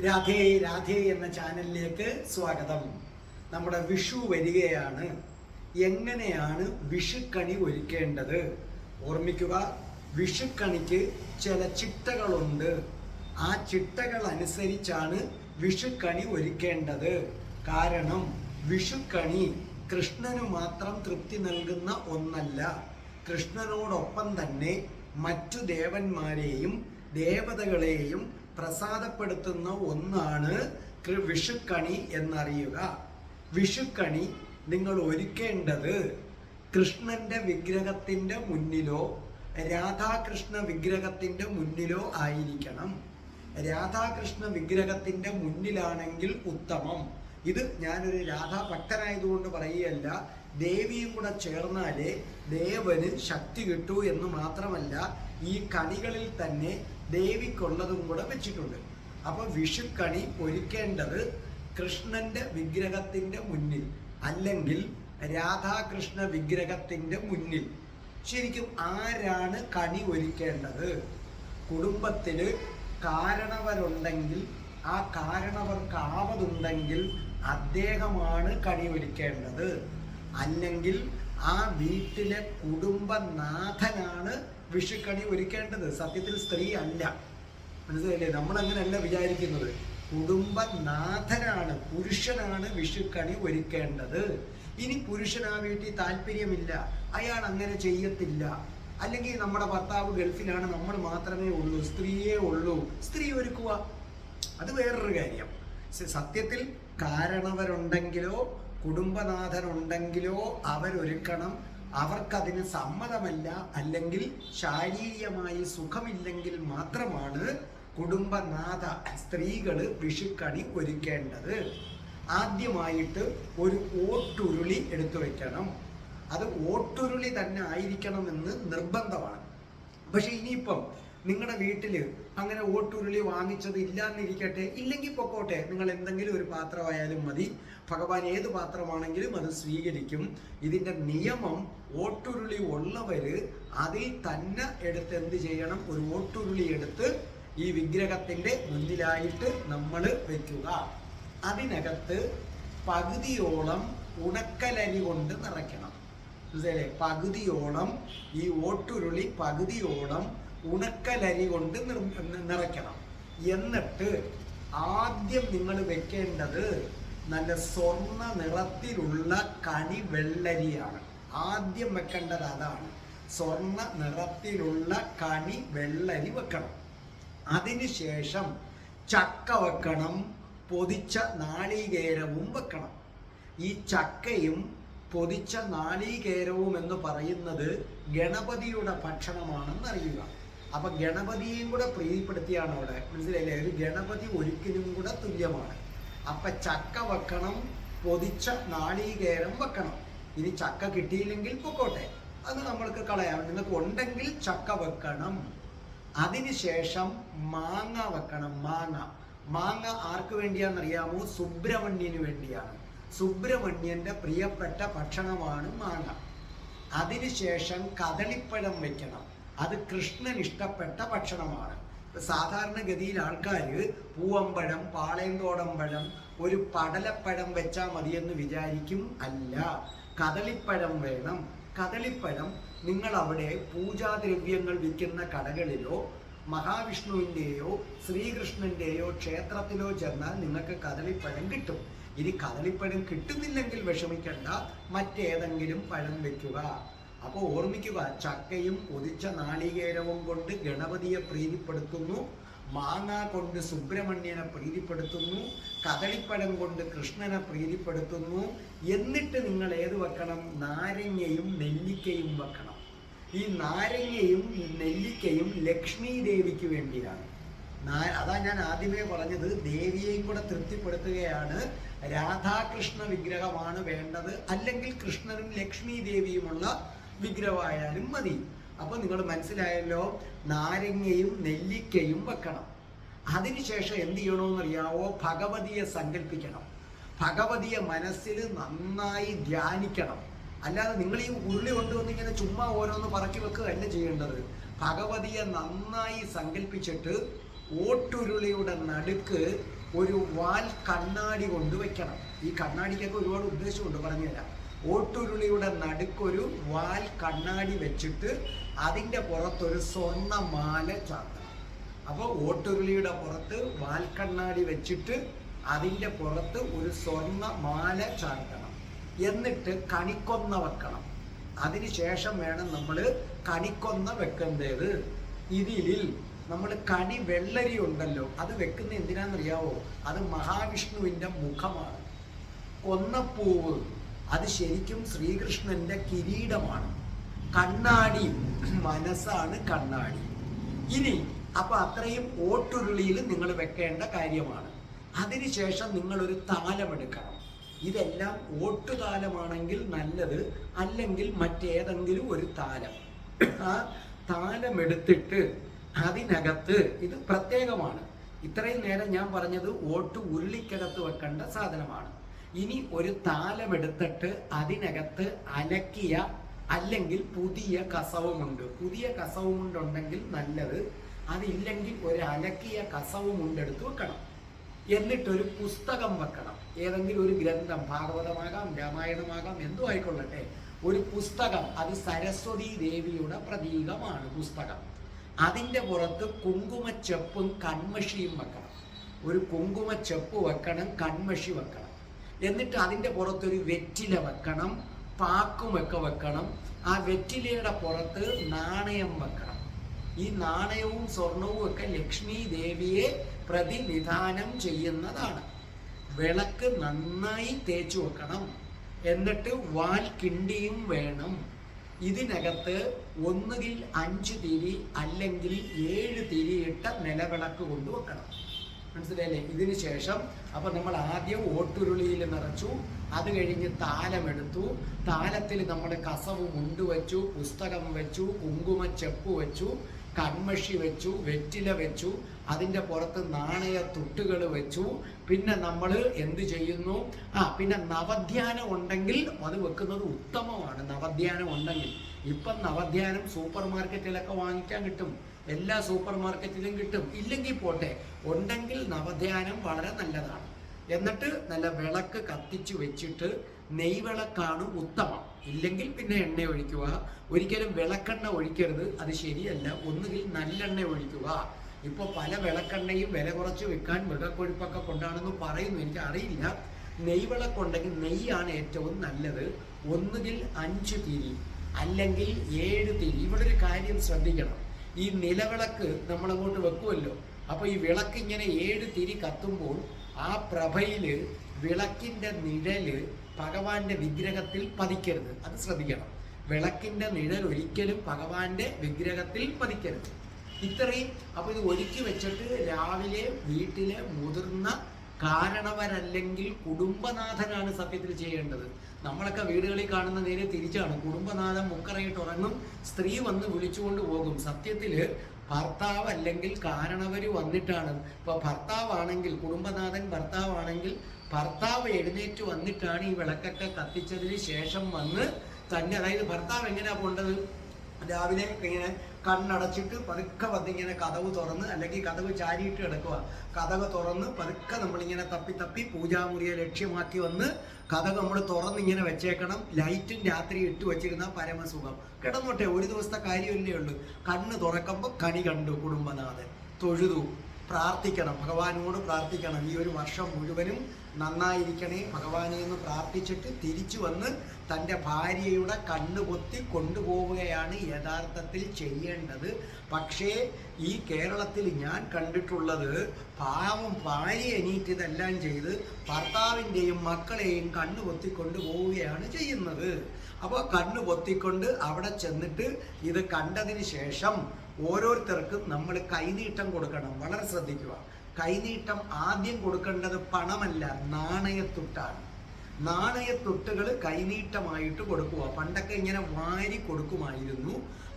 രാധേ രാധേ എന്ന ചാനലിലേക്ക് സ്വാഗതം. നമ്മുടെ വിഷു വരികയാണ്. എങ്ങനെയാണ് വിഷുക്കണി ഒരുക്കേണ്ടത്? ഓർമ്മിക്കുക, വിഷുക്കണിക്ക് ചില ചിട്ടകളുണ്ട്. ആ ചിട്ടകൾ അനുസരിച്ചാണ് വിഷുക്കണി ഒരുക്കേണ്ടത്. കാരണം വിഷുക്കണി കൃഷ്ണന് മാത്രം തൃപ്തി നൽകുന്ന ഒന്നല്ല. കൃഷ്ണനോടൊപ്പം തന്നെ മറ്റു ദേവന്മാരെയും ദേവതകളെയും പ്രസാദപ്പെടുത്തുന്ന ഒന്നാണ് വിഷുക്കണി എന്നറിയുക. വിഷുക്കണി നിങ്ങൾ ഒരുക്കേണ്ടത് കൃഷ്ണന്റെ വിഗ്രഹത്തിന്റെ മുന്നിലോ രാധാകൃഷ്ണ വിഗ്രഹത്തിന്റെ മുന്നിലോ ആയിരിക്കണം. രാധാകൃഷ്ണ വിഗ്രഹത്തിന്റെ മുന്നിലാണെങ്കിൽ ഉത്തമം. ഇത് ഞാനൊരു രാധാ ഭക്തനായതുകൊണ്ട് പറയുകയല്ല, ദേവിയും കൂടെ ചേർന്നാലേ ദേവന് ശക്തി കിട്ടൂ എന്ന് മാത്രമല്ല, ഈ കണികളിൽ തന്നെ ദേവിക്കുള്ളതും കൂടെ വെച്ചിട്ടുണ്ട്. അപ്പൊ വിഷുക്കണി ഒരുക്കേണ്ടത് കൃഷ്ണന്റെ വിഗ്രഹത്തിന്റെ മുന്നിൽ അല്ലെങ്കിൽ രാധാകൃഷ്ണ വിഗ്രഹത്തിന്റെ മുന്നിൽ. ശരിക്കും ആരാണ് കണി ഒരുക്കേണ്ടത്? കുടുംബത്തില് കാരണവരുണ്ടെങ്കിൽ, ആ കാരണവർക്ക് ആവതുണ്ടെങ്കിൽ അദ്ദേഹമാണ് കണി ഒരുക്കേണ്ടത്. അല്ലെങ്കിൽ ആ വീട്ടിലെ കുടുംബനാഥനാണ് വിഷുക്കണി ഒരുക്കേണ്ടത്. സത്യത്തിൽ സ്ത്രീ അല്ല. മനസ്സിലായില്ലേ? നമ്മളങ്ങനെയല്ല വിചാരിക്കുന്നത്. കുടുംബനാഥനാണ്, പുരുഷനാണ് വിഷുക്കണി ഒരുക്കേണ്ടത്. ഇനി പുരുഷൻ ആ വീട്ടിൽ താല്പര്യമില്ല, അയാൾ അങ്ങനെ ചെയ്യത്തില്ല. അല്ലെങ്കിൽ നമ്മുടെ ഭർത്താവ് ഗൾഫിലാണ്, നമ്മൾ മാത്രമേ ഉള്ളൂ, സ്ത്രീയേ ഉള്ളൂ, സ്ത്രീ ഒരുക്കുക, അത് വേറൊരു കാര്യം. സത്യത്തിൽ കാരണവരുണ്ടെങ്കിലോ കുടുംബനാഥനുണ്ടെങ്കിലോ അവരൊരുക്കണം. അവർക്കതിന് സമ്മതമല്ല, അല്ലെങ്കിൽ ശാരീരികമായി സുഖമില്ലെങ്കിൽ മാത്രമാണ് കുടുംബനാഥ സ്ത്രീകൾ വിഷുക്കണി ഒരുക്കേണ്ടത്. ആദ്യമായിട്ട് ഒരു ഓട്ടുരുളി എടുത്തു വെക്കണം. അത് ഓട്ടുരുളി തന്നെ ആയിരിക്കണമെന്ന് നിർബന്ധമാണ്. പക്ഷെ ഇനിയിപ്പം നിങ്ങളുടെ വീട്ടിൽ അങ്ങനെ ഓട്ടുരുളി വാങ്ങിച്ചത് ഇല്ലാന്നിരിക്കട്ടെ, ഇല്ലെങ്കിൽ പൊക്കോട്ടെ, നിങ്ങൾ എന്തെങ്കിലും ഒരു പാത്രമായാലും മതി. ഭഗവാൻ ഏത് പാത്രമാണെങ്കിലും അത് സ്വീകരിക്കും. ഇതിൻ്റെ നിയമം ഓട്ടുരുളി ഉള്ളവര് അതിൽ തന്നെ എടുത്ത് എന്ത് ചെയ്യണം? ഒരു ഓട്ടുരുളി എടുത്ത് ഈ വിഗ്രഹത്തിന്റെ മുന്നിലായിട്ട് നമ്മൾ വെക്കുക. അതിനകത്ത് പകുതിയോളം ഉണക്കലരി കൊണ്ട് നിറയ്ക്കണം. മനസ്സിലായില്ലേ? പകുതിയോളം ഈ ഓട്ടുരുളി പകുതിയോളം ഉണക്കലരി കൊണ്ട് നിറയ്ക്കണം. എന്നിട്ട് ആദ്യം നിങ്ങൾ വെക്കേണ്ടത് നല്ല സ്വർണ്ണ നിറത്തിലുള്ള കണി വെള്ളരിയാണ്. ആദ്യം വെക്കേണ്ടത് അതാണ്. സ്വർണ്ണ നിറത്തിലുള്ള കണി വെള്ളരി വെക്കണം. അതിനുശേഷം ചക്ക വെക്കണം, പൊതിച്ച നാളികേരവും വെക്കണം. ഈ ചക്കയും പൊതിച്ച നാളികേരവും എന്ന് പറയുന്നത് ഗണപതിയുടെ ഭക്ഷണമാണെന്ന് അറിയുക. അപ്പൊ ഗണപതിയെയും കൂടെ പ്രീതിപ്പെടുത്തിയാണ് അവിടെ. മനസ്സിലായില്ലേ? ഒരു ഗണപതി ഒരിക്കലും കൂടെ തുല്യമാണ്. അപ്പൊ ചക്ക വെക്കണം, പൊതിച്ച നാളികേരം വെക്കണം. ഇനി ചക്ക കിട്ടിയില്ലെങ്കിൽ പൊക്കോട്ടെ, അത് നമ്മൾക്ക് കളയാം. നിങ്ങൾക്ക് ഉണ്ടെങ്കിൽ ചക്ക വെക്കണം. അതിനുശേഷം മാങ്ങ വെക്കണം. മാങ്ങ ആർക്ക് വേണ്ടിയാണെന്നറിയാമോ? സുബ്രഹ്മണ്യന് വേണ്ടിയാണ്. സുബ്രഹ്മണ്യന്റെ പ്രിയപ്പെട്ട ഭക്ഷണമാണ് മാങ്ങ. അതിനുശേഷം കദളിപ്പഴം വെക്കണം. അത് കൃഷ്ണൻ ഇഷ്ടപ്പെട്ട ഭക്ഷണമാണ്. സാധാരണഗതിയിൽ ആൾക്കാർ പൂവമ്പഴം, പാളയന്തോടൻ പഴം, ഒരു പടലപ്പഴം വെച്ചാൽ മതിയെന്ന് വിചാരിക്കും. അല്ല, കദളിപ്പഴം വേണം. കദളിപ്പഴം നിങ്ങൾ അവിടെ പൂജാദ്രവ്യങ്ങൾ വിൽക്കുന്ന കടകളിലോ മഹാവിഷ്ണുവിൻ്റെയോ ശ്രീകൃഷ്ണന്റെയോ ക്ഷേത്രത്തിലോ ചെന്നാൽ നിങ്ങൾക്ക് കദളിപ്പഴം കിട്ടും. ഇനി കദളിപ്പഴം കിട്ടുന്നില്ലെങ്കിൽ വിഷമിക്കേണ്ട, മറ്റേതെങ്കിലും പഴം വെക്കുക. അപ്പോൾ ഓർമ്മിക്കുക, ചക്കയും പൊതിച്ച നാളികേരവും കൊണ്ട് ഗണപതിയെ പ്രീതിപ്പെടുത്തുന്നു, മാങ്ങ കൊണ്ട് സുബ്രഹ്മണ്യനെ പ്രീതിപ്പെടുത്തുന്നു, കദളിപ്പഴം കൊണ്ട് കൃഷ്ണനെ പ്രീതിപ്പെടുത്തുന്നു. എന്നിട്ട് നിങ്ങൾ ഏത് വെക്കണം? നാരങ്ങയും നെല്ലിക്കയും വെക്കണം. ഈ നാരങ്ങയും നെല്ലിക്കയും ലക്ഷ്മി ദേവിക്ക് വേണ്ടിയാണ്. അതാ ഞാൻ ആദ്യമേ പറഞ്ഞത്, ദേവിയെയും കൂടെ തൃപ്തിപ്പെടുത്തുകയാണ്. രാധാകൃഷ്ണ വിഗ്രഹമാണ് വേണ്ടത്, അല്ലെങ്കിൽ കൃഷ്ണനും ലക്ഷ്മി ദേവിയുമുള്ള വിഗ്രഹമായാലും മതി. അപ്പൊ നിങ്ങൾ മനസ്സിലായല്ലോ, നാരങ്ങയും നെല്ലിക്കയും വെക്കണം. അതിനുശേഷം എന്ത് ചെയ്യണമെന്നറിയാവോ? ഭഗവതിയെ സങ്കല്പിക്കണം. ഭഗവതിയെ മനസ്സിൽ നന്നായി ധ്യാനിക്കണം. അല്ലാതെ നിങ്ങൾ ഈ ഉരുളി കൊണ്ടുവന്ന് ഇങ്ങനെ ചുമ്മാ ഓരോന്ന് പറക്കി വെക്കുകയല്ല ചെയ്യേണ്ടത്. ഭഗവതിയെ നന്നായി സങ്കല്പിച്ചിട്ട് ഓട്ടുരുളിയുടെ നടുക്ക് ഒരു വാൽ കണ്ണാടി കൊണ്ട് വെക്കണം. ഈ കണ്ണാടിക്കൊക്കെ ഒരുപാട് ഉദ്ദേശമുണ്ട്, പറഞ്ഞുതരാം. ഓട്ടുരുളിയുടെ നടുക്കൊരു വാൽ കണ്ണാടി വെച്ചിട്ട് അതിൻ്റെ പുറത്തൊരു സ്വർണ്ണമാല ചാർത്തണം. അപ്പോൾ ഓട്ടുരുളിയുടെ പുറത്ത് വാൽ കണ്ണാടി വെച്ചിട്ട് അതിൻ്റെ പുറത്ത് ഒരു സ്വർണ്ണമാല ചാർത്തണം. എന്നിട്ട് കണിക്കൊന്ന വെക്കണം. അതിനുശേഷം വേണം നമ്മൾ കണിക്കൊന്ന വെക്കേണ്ടത്. ഇതിൽ നമ്മൾ കണി വെള്ളരി ഉണ്ടല്ലോ, അത് വെക്കുന്ന എന്തിനാണെന്നറിയാവോ? അത് മഹാവിഷ്ണുവിൻ്റെ മുഖമാണ്. കൊന്നപ്പൂവ് അത് ശരിക്കും ശ്രീകൃഷ്ണന്റെ കിരീടമാണ്. കണ്ണാടി മനസ്സാണ് കണ്ണാടി. ഇനി അപ്പൊ അത്രയും ഓട്ടുരുളിയിൽ നിങ്ങൾ വെക്കേണ്ട കാര്യമാണ്. അതിനുശേഷം നിങ്ങളൊരു താലമെടുക്കണം. ഇതെല്ലാം ഓട്ടുതാലമാണെങ്കിൽ നല്ലത്, അല്ലെങ്കിൽ മറ്റേതെങ്കിലും ഒരു താലം. ആ താലമെടുത്തിട്ട് അതിനകത്ത്, ഇത് പ്രത്യേകമാണ്, ഇത്രയും നേരം ഞാൻ പറഞ്ഞത് ഓട്ട് ഉരുളിക്കകത്ത് വെക്കേണ്ട സാധനമാണ്. ഇനി ഒരു താലമെടുത്തിട്ട് അതിനകത്ത് അലക്കിയ അല്ലെങ്കിൽ പുതിയ കസവുമുണ്ട്. പുതിയ കസവുമുണ്ടുണ്ടെങ്കിൽ നല്ലത്, അതില്ലെങ്കിൽ ഒരു അലക്കിയ കസവുമുണ്ടെടുത്ത് വെക്കണം. എന്നിട്ടൊരു പുസ്തകം വെക്കണം. ഏതെങ്കിലും ഒരു ഗ്രന്ഥം, ഭാഗവതമാകാം, രാമായണമാകാം, എന്തോ ആയിക്കൊള്ളട്ടെ, ഒരു പുസ്തകം. അത് സരസ്വതി ദേവിയുടെ പ്രതീകമാണ് പുസ്തകം. അതിൻ്റെ പുറത്ത് കുങ്കുമച്ചെപ്പും കൺമഷിയും വെക്കണം. ഒരു കുങ്കുമച്ചെപ്പ് വെക്കണം, കൺമഷി വെക്കണം. എന്നിട്ട് അതിൻ്റെ പുറത്തൊരു വെറ്റില വെക്കണം, പാക്കുമൊക്കെ വെക്കണം. ആ വെറ്റിലയുടെ പുറത്ത് നാണയം വെക്കണം. ഈ നാണയവും സ്വർണവും ഒക്കെ ലക്ഷ്മി ദേവിയെ പ്രതിനിധാനം ചെയ്യുന്നതാണ്. വിളക്ക് നന്നായി തേച്ചു വെക്കണം. എന്നിട്ട് വാൽ കിണ്ടിയും വേണം. ഇതിനകത്ത് ഒന്നുകിൽ 5 തിരി അല്ലെങ്കിൽ 7 തിരിയിട്ട നിലവിളക്ക് കൊണ്ടുവെക്കണം. മനസ്സിലായില്ലേ? ഇതിന് ശേഷം അപ്പൊ നമ്മൾ ആദ്യം ഓട്ടുരുളിയിൽ നിറച്ചു, അത് കഴിഞ്ഞ് താലമെടുത്തു. താലത്തിൽ നമ്മൾ കസവ് മുണ്ടുവെച്ചു, പുസ്തകം വെച്ചു, കുങ്കുമച്ചെപ്പ് വെച്ചു, കൺമഷി വെച്ചു, വെറ്റില വെച്ചു, അതിൻ്റെ പുറത്ത് നാണയ തുട്ടുകൾ വെച്ചു. പിന്നെ നമ്മൾ എന്ത് ചെയ്യുന്നു? പിന്നെ നവധ്യാനം ഉണ്ടെങ്കിൽ അത് വെക്കുന്നത് ഉത്തമമാണ്. നവധ്യാനം ഉണ്ടെങ്കിൽ, ഇപ്പം നവധ്യാനം സൂപ്പർ മാർക്കറ്റിലൊക്കെ വാങ്ങിക്കാൻ കിട്ടും, എല്ലാ സൂപ്പർ മാർക്കറ്റിലും കിട്ടും. ഇല്ലെങ്കിൽ പോട്ടെ, ഉണ്ടെങ്കിൽ നവധ്യാനം വളരെ നല്ലതാണ്. എന്നിട്ട് നല്ല വിളക്ക് കത്തിച്ചു വെച്ചിട്ട്, നെയ്വിളക്കാണ് ഉത്തമം. ഇല്ലെങ്കിൽ പിന്നെ എണ്ണ ഒഴിക്കുക. ഒരിക്കലും വിളക്കെണ്ണ ഒഴിക്കരുത്, അത് ശരിയല്ല. ഒന്നുകിൽ നല്ലെണ്ണ ഒഴിക്കുക. ഇപ്പോൾ പല വിളക്കെണ്ണയും വില കുറച്ച് വിൽക്കാൻ മൃഗക്കൊഴുപ്പൊക്കെ കൊണ്ടാണെന്ന് പറയുന്നു, എനിക്ക് അറിയില്ല. നെയ്വിളക്കുണ്ടെങ്കിൽ നെയ്യാണ് ഏറ്റവും നല്ലത്. ഒന്നുകിൽ 5 തിരി അല്ലെങ്കിൽ 7 തിരി. ഇവിടെ ഒരു കാര്യം ശ്രദ്ധിക്കണം. ഈ നിലവിളക്ക് നമ്മളങ്ങോട്ട് വെക്കുമല്ലോ, അപ്പോൾ ഈ വിളക്ക് ഇങ്ങനെ 7 തിരി കത്തുമ്പോൾ ആ പ്രഭയിൽ വിളക്കിൻ്റെ നിഴല് ഭഗവാന്റെ വിഗ്രഹത്തിൽ പതിക്കരുത്. അത് ശ്രദ്ധിക്കണം. വിളക്കിൻ്റെ നിഴൽ ഒരിക്കലും ഭഗവാന്റെ വിഗ്രഹത്തിൽ പതിക്കരുത്. ഇത്രയും. അപ്പോൾ ഇത് ഒരുക്കി വെച്ചിട്ട് രാവിലെ വീട്ടിലെ മുതിർന്ന കാരണവരല്ലെങ്കിൽ കുടുംബനാഥനാണ് സത്യത്തിൽ ചെയ്യേണ്ടത്. നമ്മളൊക്കെ വീടുകളിൽ കാണുന്ന നേരെ തിരിച്ചാണ്. കുടുംബനാഥൻ മുക്കറയിട്ട് ഉറങ്ങും, സ്ത്രീ വന്ന് വിളിച്ചുകൊണ്ട് പോകും. സത്യത്തിൽ ഭർത്താവ് അല്ലെങ്കിൽ കാരണവര് വന്നിട്ടാണ്. ഇപ്പോൾ ഭർത്താവാണെങ്കിൽ, കുടുംബനാഥൻ ഭർത്താവാണെങ്കിൽ, ഭർത്താവ് എഴുന്നേറ്റ് വന്നിട്ടാണ് ഈ വിളക്കൊക്കെ കത്തിച്ചതിന് ശേഷം വന്ന് തന്നെ. അതായത് ഭർത്താവ് എങ്ങനെയാ പോണ്ടത്? രാവിലെ ഇങ്ങനെ കണ്ണടച്ചിട്ട് പതുക്കെ വന്നിങ്ങനെ കതവ് തുറന്ന്, അല്ലെങ്കിൽ കതവ് ചാരിയിട്ട് കിടക്കുക, കതവ് തുറന്ന് പതുക്കെ നമ്മളിങ്ങനെ തപ്പി തപ്പി പൂജാമുറിയെ ലക്ഷ്യമാക്കി വന്ന് കതക് നമ്മൾ തുറന്നിങ്ങനെ വെച്ചേക്കണം. ലൈറ്റും രാത്രി ഇട്ട് വെച്ചിരുന്ന പരമസുഖം. കിടന്നോട്ടെ, ഒരു ദിവസത്തെ കാര്യമല്ലേ ഉള്ളൂ. കണ്ണ് തുറക്കുമ്പോൾ കണി കണ്ടു കുടുംബനാഥൻ, തൊഴുതു, പ്രാർത്ഥിക്കണം, ഭഗവാനോട് പ്രാർത്ഥിക്കണം. ഈ ഒരു വർഷം മുഴുവനും നന്നായിരിക്കണേ ഭഗവാനെ എന്ന് പ്രാർത്ഥിച്ചിട്ട് തിരിച്ചു വന്ന് തൻ്റെ ഭാര്യയുടെ കണ്ണുപൊത്തി കൊണ്ടുപോവുകയാണ് യഥാർത്ഥത്തിൽ ചെയ്യേണ്ടത്. പക്ഷേ ഈ കേരളത്തിൽ ഞാൻ കണ്ടിട്ടുള്ളത്, പാവം ഭാര്യ എണീറ്റ് ഇതെല്ലാം ചെയ്ത് ഭർത്താവിൻ്റെയും മക്കളെയും കണ്ണു പൊത്തിക്കൊണ്ട് പോവുകയാണ് ചെയ്യുന്നത്. അപ്പോൾ കണ്ണു പൊത്തിക്കൊണ്ട് അവിടെ ചെന്നിട്ട് ഇത് കണ്ടതിന് ശേഷം ഓരോരുത്തർക്കും നമ്മൾ കൈനീട്ടം കൊടുക്കണം. വളരെ ശ്രദ്ധിക്കുക. കൈനീട്ടം ആദ്യം കൊടുക്കേണ്ടത് പണമല്ല, നാണയത്തുട്ടാണ്. നാണയത്തുട്ടുകൾ കൈനീട്ടമായിട്ട് കൊടുക്കുക. പണ്ടൊക്കെ ഇങ്ങനെ വാരി കൊടുക്കുമായിരുന്നു.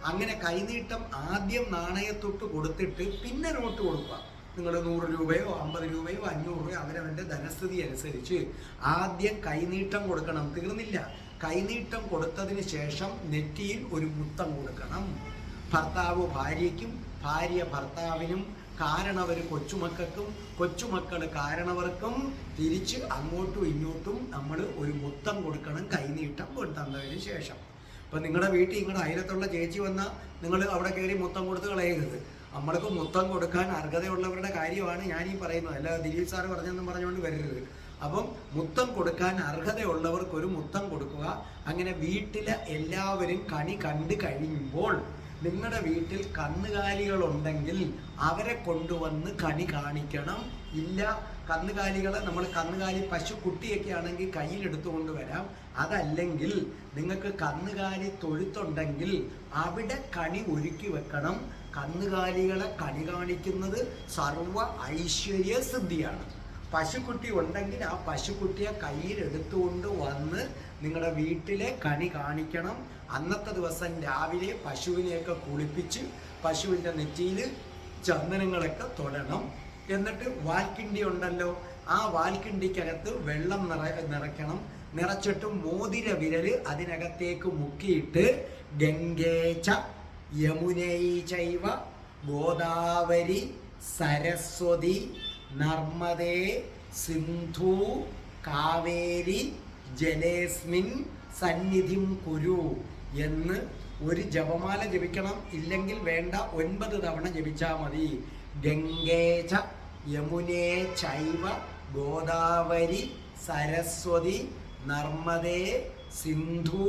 അങ്ങനെ കൈനീട്ടം ആദ്യം നാണയത്തുട്ട് കൊടുത്തിട്ട് പിന്നെ നോട്ട് കൊടുക്കുക. നിങ്ങൾ 100 രൂപയോ 50 രൂപയോ 500 രൂപയോ അവരവൻ്റെ ധനസ്ഥിതി അനുസരിച്ച് ആദ്യം കൈനീട്ടം കൊടുക്കണം. തീർന്നില്ല. കൈനീട്ടം കൊടുത്തതിന് ശേഷം നെറ്റിയിൽ ഒരു മുത്തം കൊടുക്കണം. ഭർത്താവ് ഭാര്യയ്ക്കും ഭാര്യ ഭർത്താവിനും കാരണവർ കൊച്ചുമക്കൾക്കും കൊച്ചുമക്കൾ കാരണവർക്കും തിരിച്ച് അങ്ങോട്ടും ഇങ്ങോട്ടും നമ്മൾ ഒരു മുത്തം കൊടുക്കണം, കൈനീട്ടം തന്നതിന് ശേഷം. ഇപ്പം നിങ്ങളുടെ വീട്ടിൽ നിങ്ങളുടെ അയലത്തുള്ള ചേച്ചി വന്നാൽ നിങ്ങൾ അവിടെ കയറി മുത്തം കൊടുത്ത് കളയരുത്. നമ്മൾക്ക് മുത്തം കൊടുക്കാൻ അർഹതയുള്ളവരുടെ കാര്യമാണ് ഞാനീ പറയുന്നത്, അല്ല ദിലീപ് സാറ് പറഞ്ഞെന്നും പറഞ്ഞുകൊണ്ട് വരരുത്. അപ്പം മുത്തം കൊടുക്കാൻ അർഹതയുള്ളവർക്കൊരു മുത്തം കൊടുക്കുക. അങ്ങനെ വീട്ടിലെ എല്ലാവരും കണി കണ്ടു കഴിയുമ്പോൾ നിങ്ങളുടെ വീട്ടിൽ കന്നുകാലികളുണ്ടെങ്കിൽ അവരെ കൊണ്ടുവന്ന് കണി കാണിക്കണം. ഇല്ല, കന്നുകാലികളെ നമ്മൾ കന്നുകാലി പശുക്കുട്ടിയൊക്കെ ആണെങ്കിൽ കയ്യിലെടുത്തുകൊണ്ട് വരാം. അതല്ലെങ്കിൽ നിങ്ങൾക്ക് കന്നുകാലി തൊഴുത്തുണ്ടെങ്കിൽ അവിടെ കണി ഒരുക്കി വെക്കണം. കന്നുകാലികളെ കണി കാണിക്കുന്നത് സർവ ഐശ്വര്യ സിദ്ധിയാണ്. പശുക്കുട്ടി ഉണ്ടെങ്കിൽ ആ പശുക്കുട്ടിയെ കയ്യിലെടുത്തുകൊണ്ട് വന്ന് നിങ്ങളുടെ വീട്ടിലെ കണി കാണിക്കണം. അന്നത്തെ ദിവസം രാവിലെ പശുവിനെയൊക്കെ കുളിപ്പിച്ച് പശുവിൻ്റെ നെറ്റിയിൽ ചന്ദനങ്ങളൊക്കെ തൊടണം. എന്നിട്ട് വാൽക്കിണ്ടി ഉണ്ടല്ലോ, ആ വാൽക്കിണ്ടിക്കകത്ത് വെള്ളം നിറയ്ക്കണം. നിറച്ചിട്ട് മോതിര വിരല് അതിനകത്തേക്ക് മുക്കിയിട്ട് ഗംഗേച യമുനൈ ചൈവ ഗോദാവരി സരസ്വതി നർമ്മദേ സിന്ധു കാവേരി ജലേസ്മിൻ സന്നിധിം കുരു എന്ന് ഒരു ജപമാല ജപിക്കണം. ഇല്ലെങ്കിൽ വേണ്ട, 9 തവണ ജപിച്ചാൽ മതി. ഗംഗേച യമുനേ ചൈവ ഗോദാവരി സരസ്വതി നർമ്മദേ സിന്ധു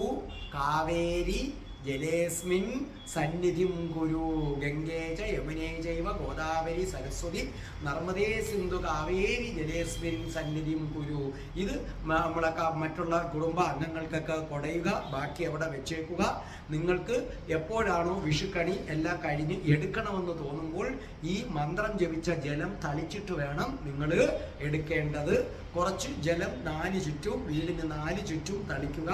കാവേരി ജലേസ്മിൻ സന്നിധിം കുരു. ഗംഗേച യമുനേ ചൈവ ഗോദാവരി സരസ്വതി നർമ്മദേ സിന്ധു കാവേരി ജലേസ്മിൻ സന്നിധിം കുരു. ഇത് നമ്മളൊക്കെ മറ്റുള്ള കുടുംബ അംഗങ്ങൾക്കൊക്കെ കൊടയുക, ബാക്കി അവിടെ വെച്ചേക്കുക. നിങ്ങൾക്ക് എപ്പോഴാണോ വിഷുക്കണി എല്ലാം കഴിഞ്ഞ് എടുക്കണമെന്ന് തോന്നുമ്പോൾ ഈ മന്ത്രം ജപിച്ച ജലം തളിച്ചിട്ട് വേണം നിങ്ങൾ എടുക്കേണ്ടത്. കുറച്ച് ജലം 4 ചുറ്റും, വീടിന് 4 ചുറ്റും തളിക്കുക.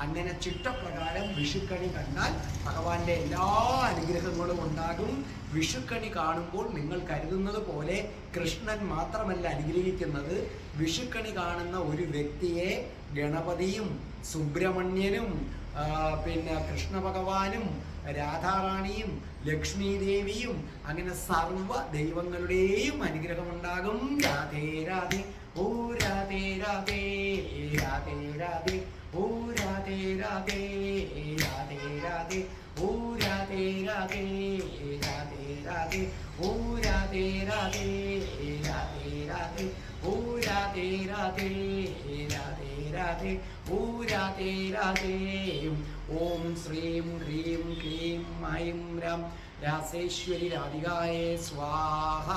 അങ്ങനെ ചിട്ടപ്രകാരം വിഷുക്കണി കണ്ടാൽ ഭഗവാന്റെ എല്ലാ അനുഗ്രഹങ്ങളും ഉണ്ടാകും. വിഷുക്കണി കാണുമ്പോൾ നിങ്ങൾ കരുതുന്നത് പോലെ കൃഷ്ണൻ മാത്രമല്ല അനുഗ്രഹിക്കുന്നത്. വിഷുക്കണി കാണുന്ന ഒരു വ്യക്തിയെ ഗണപതിയും സുബ്രഹ്മണ്യനും പിന്നെ കൃഷ്ണ ഭഗവാനും രാധാറാണിയും ലക്ഷ്മി ദേവിയും അങ്ങനെ സർവ ദൈവങ്ങളുടെയും അനുഗ്രഹമുണ്ടാകും. രാധേ രാധേ ഓ രാധേ രാധേ രാധേ രാധേ ഓ രാധേ രാധേ രാധേ രാധേ ഓ രാധേ രാധേ രാധേ രാധേ ഓ രാധേ രാധേ രാധേ രാധേ ഓ രാധേ രാധേ രാധേ രാധേ ഓ രാധേ രാധേ. ഓം ശ്രീം ഹ്രീം ക്ലീം ഐം രം രാസേശ്വരി രാധികായേ സ്വാഹ.